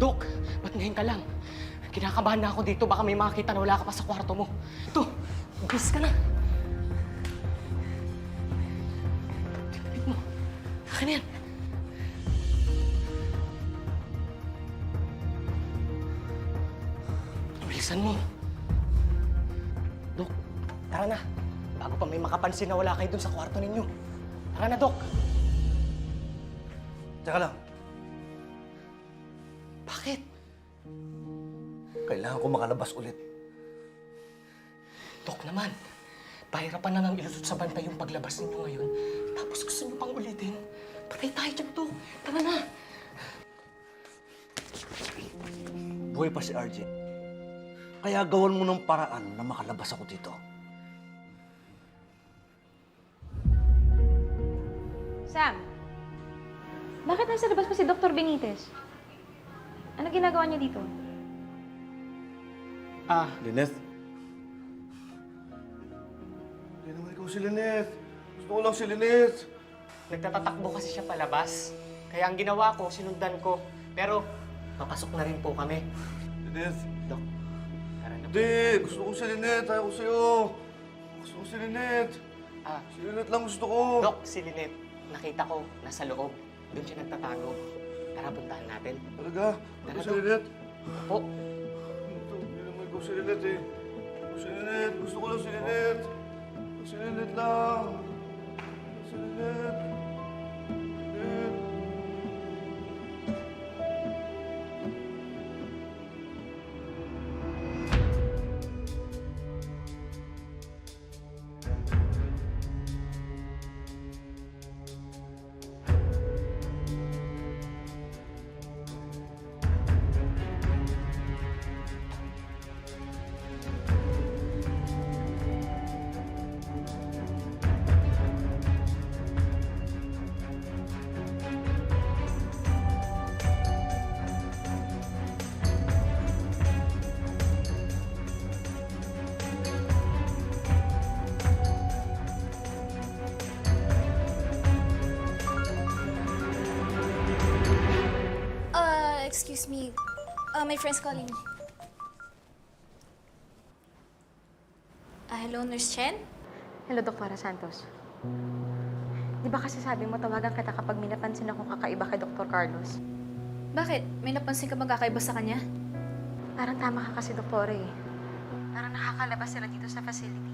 Dok, ba't ngayon ka lang? Kinakabahan na ako dito. Baka may makakita na wala ka pa sa kwarto mo. Ito, umpis ka na. Tignan mo. Akin na yan. Bilisan mo. Dok, tara na. Bago pa may makapansin na wala kayo dun sa kwarto ninyo. Tara na, Dok. Teka lang. Bakit? Kailangan ko makalabas ulit. Dok naman, pahirapan na ng ilusot sa bantay yung paglabas ninyo ngayon. Tapos gusto niyo pang ulitin. Patay tayo dyan, Dok. Tara na. Buhay pa si RJ. Kaya gawan mo ng paraan na makalabas ako dito. Sam, bakit nasa labas pa si Dr. Benitez? Ano ginagawa niya dito? Lynette? Hindi naman ikaw si Lynette. Gusto ko lang si Lynette. Nagtatatakbo kasi siya palabas. Kaya ang ginawa ko, sinundan ko. Pero, papasok na rin po kami. Lynette? Dok, tara na po. Hindi! Gusto ko si Lynette. Ayaw ko sa'yo. Gusto ko si Lynette. Si Lynette lang gusto ko. Dok, si Lynette, nakita ko, nasa loob. Doon siya nagtatago. Tara, puntahan natin. Talaga? Gusto ko si Dok. Lynette. Po, Hindi naman ikaw si Lynette eh. Gusto ko si Lynette. Gusto ko lang si Lynette. Si Lynette lang. Si Lynette. Lynette. Excuse me. My friend's calling me. Hello, Nurse Chen? Hello, Dr. Santos. Di ba kasi sabi mo tawagan kita kapag may napansin akong kakaiba kay Dr. Carlos? Bakit? May napansin ka bang kakaiba sa kanya? Parang tama ka kasi, Doktora eh. Parang nakakalabas sila dito sa facility.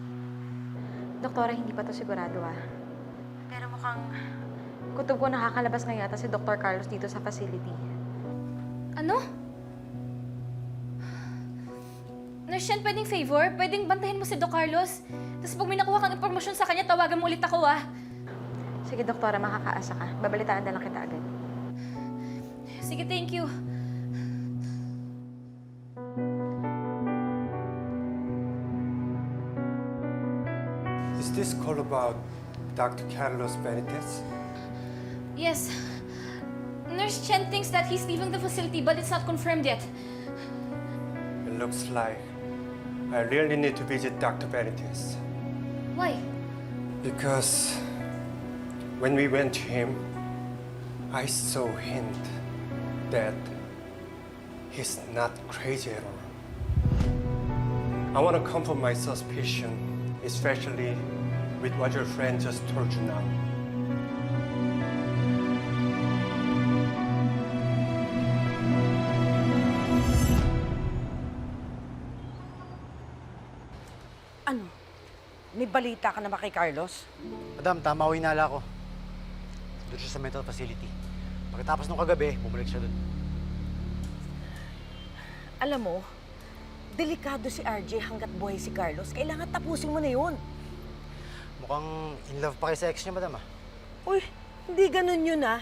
Doktora, hindi pa to sigurado ah. Pero mukhang kutob ko nakakalabas na yata si Dr. Carlos dito sa facility. Ano? Nurse Chen, pwedeng favor? Pwedeng bantahin mo si Doc Carlos? Tapos pag may nakuha kang impormasyon sa kanya, tawagan mo ulit ako, ah. Sige, Doktora, makakaasa ka. Babalitaan na lang kita agad. Sige, thank you. Is this call about Dr. Carlos Benitez? Yes. Nurse Chen thinks that he's leaving the facility, but it's not confirmed yet. It looks like I really need to visit Dr. Benitez. Why? Because when we went to him, I saw hint that he's not crazy at all. I want to confirm my suspicion, especially with what your friend just told you now. Ano? May balita ka na ba kay Carlos? Madam, tama ho hinala ko. Doon siya sa mental facility. Pagkatapos nung kagabi, bumalik siya doon. Alam mo, delikado si RJ hanggat buhay si Carlos. Kailangan tapusin mo na yun. Mukhang in love pa kayo sa ex niya, madam, ah. Uy, hindi ganun yun, ah.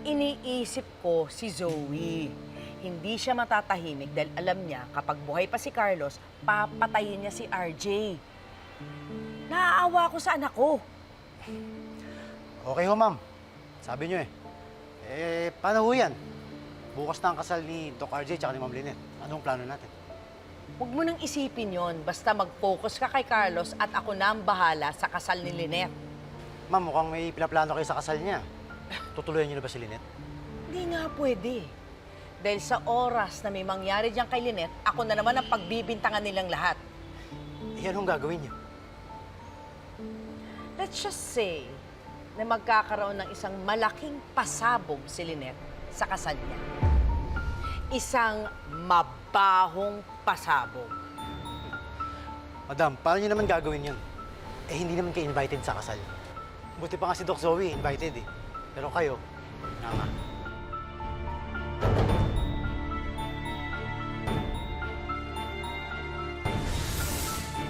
Iniisip ko si Zoe. Hindi siya matatahimik dahil alam niya kapag buhay pa si Carlos, papatayin niya si RJ. Naaawa ko sa anak ko. Okay ho, ma'am. Sabi niyo eh. Paano ho yan? Bukas na ang kasal ni Doc RJ tsaka ni Ma'am Lynette. Anong plano natin? Huwag mo nang isipin yon. Basta mag-focus ka kay Carlos at ako na ang bahala sa kasal ni Lynette. Ma'am, mukhang may pinaplano kayo sa kasal niya. Tutuloyan niyo na ba si Lynette? Hindi nga pwede. Dahil sa oras na may mangyari diyan kay Lynette, ako na naman ang pagbibintangan nilang lahat. Eh, anong gagawin niyo? Let's just say na magkakaroon ng isang malaking pasabog si Lynette sa kasal niya. Isang mabahong pasabog. Madam, paano niyo naman gagawin yun? Eh, hindi naman kayo invited sa kasal. Buti pa nga si Doc Zoe, invited eh. Pero kayo, nga.